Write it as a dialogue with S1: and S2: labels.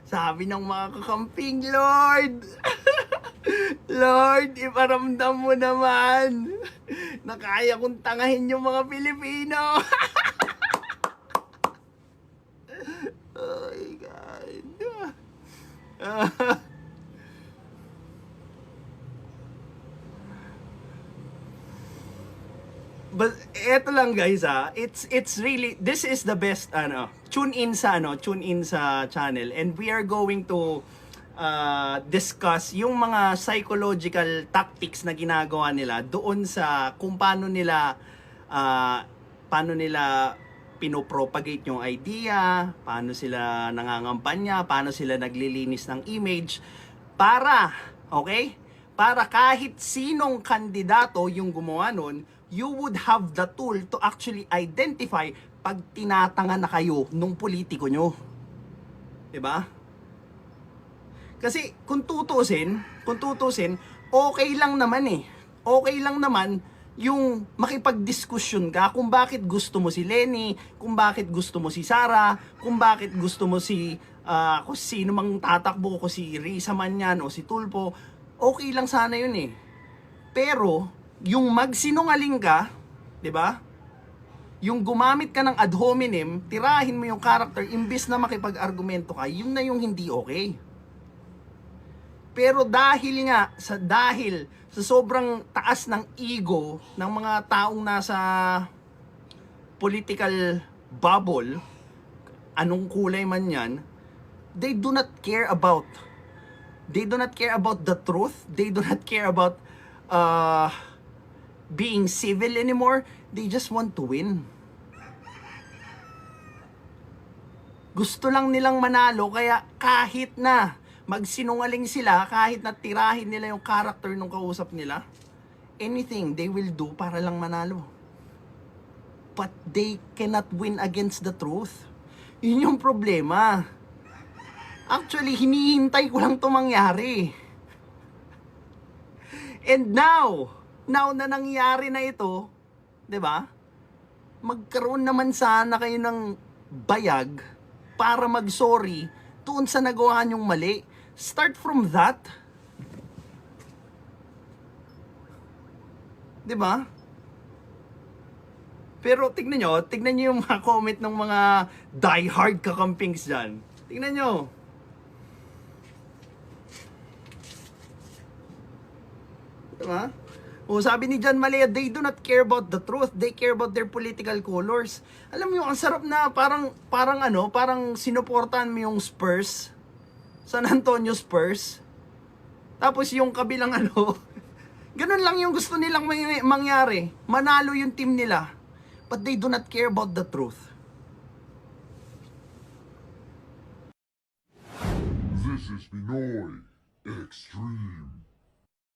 S1: Sabi ng mga kakamping, Lord, Lord, iparamdam mo naman na kaya kong tangahin yung mga Pilipino. Oh my God. But eto lang guys it's really, this is the best tune in sa channel, and we are going to discuss yung mga psychological tactics na ginagawa nila doon sa kung paano nila pinopropagate yung idea, paano sila nangangampanya, paano sila naglilinis ng image para, okay? Para kahit sinong kandidato yung gumawa nun, you would have the tool to actually identify pag tinatanga na kayo nung politiko nyo. 'Di ba? Kasi kung tutusin, okay lang naman eh. Okay lang naman yung makipagdiskusyon ka kung bakit gusto mo si Lenny, kung bakit gusto mo si Sara, kung bakit gusto mo si kung sino mang tatakbo, ko si Risa man yan o si Tulpo. Okay lang sana yun eh. Pero yung magsinungaling ka, 'di ba? Yung gumamit ka ng ad hominem, tirahin mo yung character imbis na makipag-argumento ka, yun na yung hindi okay. Pero dahil sa sobrang taas ng ego ng mga taong nasa political bubble, anong kulay man yan, they do not care about the truth. They do not care about being civil anymore. They just want to win. Gusto lang nilang manalo, kaya kahit na magsinungaling sila, kahit na tirahin nila yung character ng kausap nila, anything they will do para lang manalo. But they cannot win against the truth. Yun yung problema. Actually, hinihintay ko lang ito mangyari. And now na nangyari na ito, 'di ba? Magkaroon naman sana kayo ng bayag para mag-sorry doon sa nagawa nyong mali. Start from that. 'Di ba? Pero tignan nyo yung mga comment ng mga diehard kakampings dyan. Tignan nyo. Diba? O sabi ni John Malaya, they do not care about the truth, they care about their political colors. Alam mo, ang sarap na parang sinuportahan mo yung Spurs, San Antonio Spurs. Tapos yung kabilang ganun lang yung gusto nilang mangyari. Manalo yung team nila. But they do not care about the truth.
S2: This is Pinoy Extreme.